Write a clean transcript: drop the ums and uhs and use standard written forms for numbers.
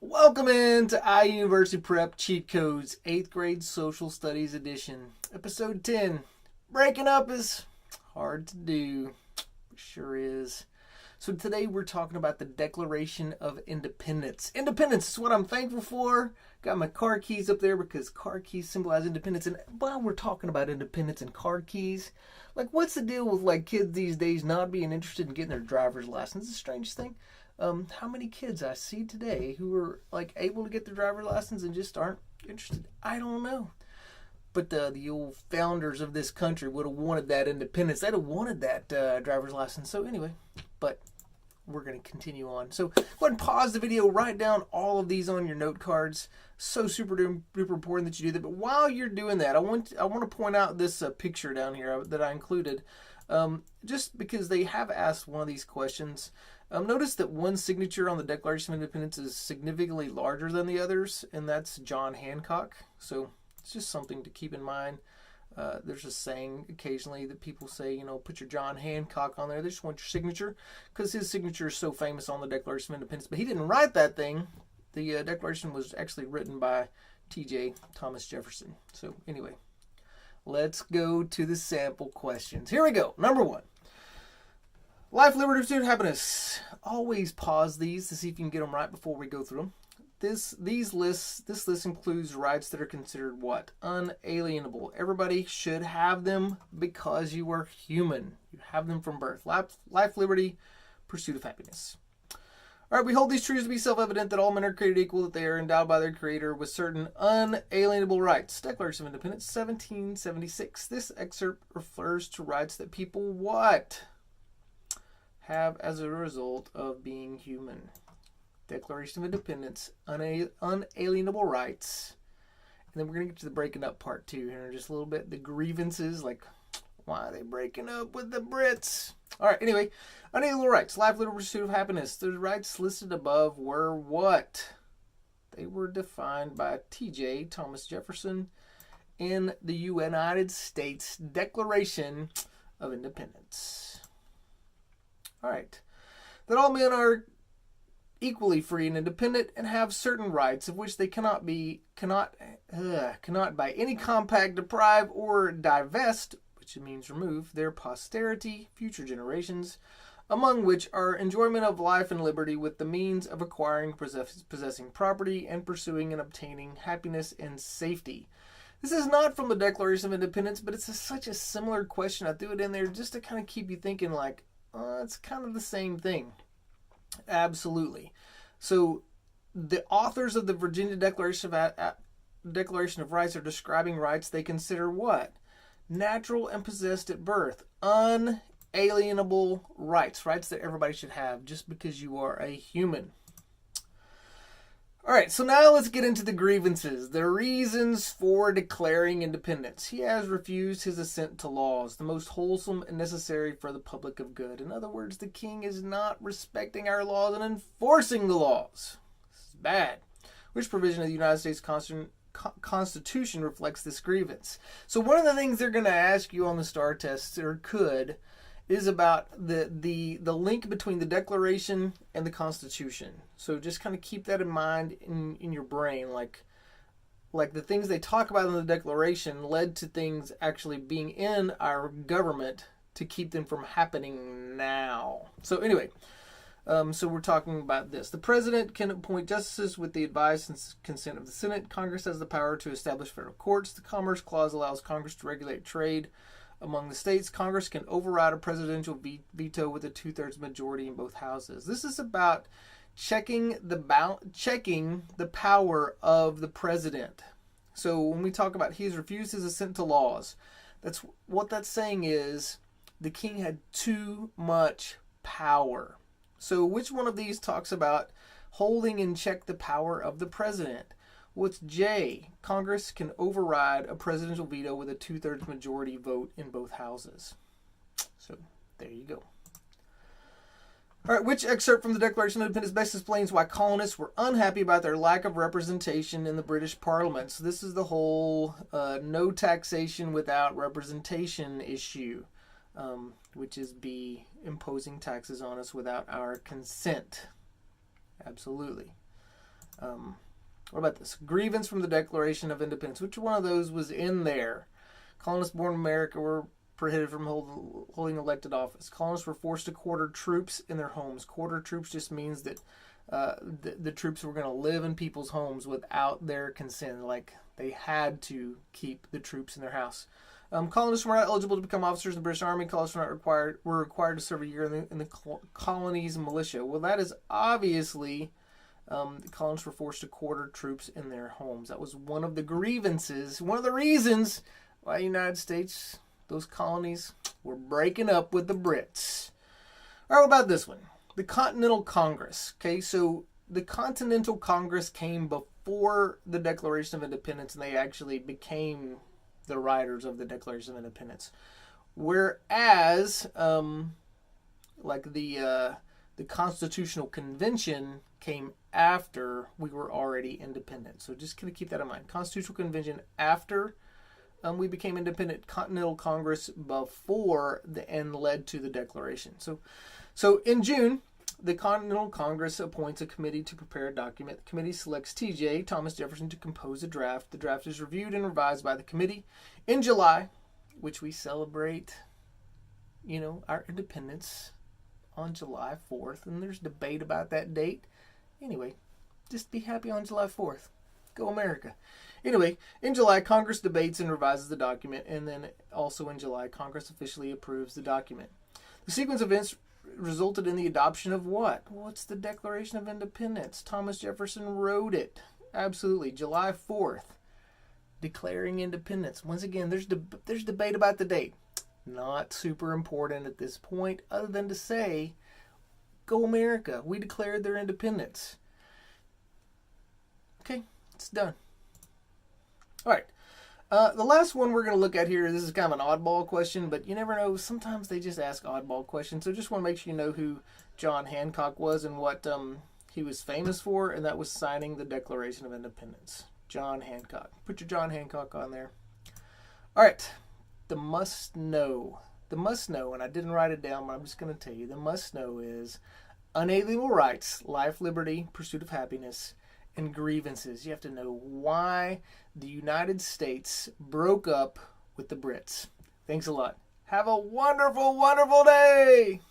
Welcome into iUprep Cheat Codes 8th grade Social Studies Edition. Episode 10. Breaking up is hard to do. It sure is. So today we're talking about the Declaration of Independence. Independence is what I'm thankful for. Got my car keys up there because car keys symbolize independence. And while we're talking about independence and car keys, what's the deal with kids these days not being interested in getting their driver's license? It's the strangest thing. How many kids I see today who are able to get their driver's license and just aren't interested? I don't know. But the old founders of this country would have wanted that independence. They'd have wanted that driver's license. So anyway, but we're going to continue on. So go ahead and pause the video, write down all of these on your note cards. So super duper important that you do that. But while you're doing that, I want to point out this picture down here that I included, just because they have asked one of these questions. Notice that one signature on the Declaration of Independence is significantly larger than the others, and that's John Hancock. So it's just something to keep in mind. There's a saying occasionally that people say, put your John Hancock on there. They just want your signature because his signature is so famous on the Declaration of Independence. But he didn't write that thing. The Declaration was actually written by T.J. Thomas Jefferson. So anyway, let's go to the sample questions. Here we go. Number 1. Life, liberty, pursuit, happiness. Always pause these to see if you can get them right before we go through them. This list includes rights that are considered what? Unalienable. Everybody should have them because you are human. You have them from birth. Life, liberty, pursuit of happiness. All right, we hold these truths to be self-evident that all men are created equal, that they are endowed by their Creator with certain unalienable rights. Declaration of Independence, 1776. This excerpt refers to rights that people what? Have as a result of being human. Declaration of Independence, unalienable rights. And then we're going to get to the breaking up part 2 here in just a little bit. The grievances, why are they breaking up with the Brits? All right, anyway, unalienable rights, life, liberty, pursuit of happiness. The rights listed above were what? They were defined by T.J. Thomas Jefferson in the United States Declaration of Independence. All right, that all men are equally free and independent and have certain rights of which they cannot by any compact deprive or divest, which means remove, their posterity, future generations, among which are enjoyment of life and liberty with the means of acquiring, possessing property, and pursuing and obtaining happiness and safety. This is not from the Declaration of Independence, but it's such a similar question. I threw it in there just to kind of keep you thinking it's kind of the same thing. Absolutely. So the authors of the Virginia Declaration of Rights are describing rights they consider what? Natural and possessed at birth. Unalienable rights. Rights that everybody should have just because you are a human. All right, so now let's get into the grievances, the reasons for declaring independence. He has refused his assent to laws, the most wholesome and necessary for the public of good. In other words, the king is not respecting our laws and enforcing the laws. This is bad. Which provision of the United States Constitution reflects this grievance? So one of the things they're going to ask you on the STAR test, or could, is about the link between the Declaration and the Constitution. So just kind of keep that in mind in your brain. Like the things they talk about in the Declaration led to things actually being in our government to keep them from happening now. So anyway, so we're talking about this. The President can appoint justices with the advice and consent of the Senate. Congress has the power to establish federal courts. The Commerce Clause allows Congress to regulate trade among the states. Congress can override a presidential veto with a 2/3 majority in both houses. This is about checking the power of the president. So when we talk about he has refused his assent to laws, that's what that's saying is the king had too much power. So which one of these talks about holding in check the power of the president? What's J? Congress can override a presidential veto with a 2/3 majority vote in both houses. So there you go. All right, which excerpt from the Declaration of Independence best explains why colonists were unhappy about their lack of representation in the British Parliament? So this is the whole no taxation without representation issue, which is B, imposing taxes on us without our consent. Absolutely. What about this? Grievance from the Declaration of Independence. Which one of those was in there? Colonists born in America were prohibited from holding elected office. Colonists were forced to quarter troops in their homes. Quarter troops just means that the troops were going to live in people's homes without their consent. Like, they had to keep the troops in their house. Colonists were not eligible to become officers in the British Army. Colonists were required to serve a year in the colony's militia. Well, that is obviously the colonists were forced to quarter troops in their homes. That was one of the grievances, one of the reasons why the United States, those colonies, were breaking up with the Brits. All right, what about this one? The Continental Congress. Okay, so the Continental Congress came before the Declaration of Independence, and they actually became the writers of the Declaration of Independence. Whereas, like the Constitutional Convention came after we were already independent. So just kind of keep that in mind. Constitutional Convention after we became independent. Continental Congress before and led to the Declaration. So in June, the Continental Congress appoints a committee to prepare a document. The committee selects T.J. Thomas Jefferson to compose a draft. The draft is reviewed and revised by the committee. In July, which we celebrate, our independence on July 4th, and there's debate about that date. Anyway, just be happy on July 4th. Go America. Anyway, in July, Congress debates and revises the document, and then also in July, Congress officially approves the document. The sequence of events resulted in the adoption of what? Well, it's the Declaration of Independence. Thomas Jefferson wrote it. Absolutely. July 4th, declaring independence. Once again, there's debate about the date. Not super important at this point, other than to say, go America. We declared their independence. Okay, it's done. All right. The last one we're going to look at here, this is kind of an oddball question, but you never know. Sometimes they just ask oddball questions. So just want to make sure you know who John Hancock was and what he was famous for, and that was signing the Declaration of Independence. John Hancock. Put your John Hancock on there. All right. The must know. The must know, and I didn't write it down, but I'm just going to tell you. The must know is unalienable rights, life, liberty, pursuit of happiness, and grievances. You have to know why the United States broke up with the Brits. Thanks a lot. Have a wonderful, wonderful day!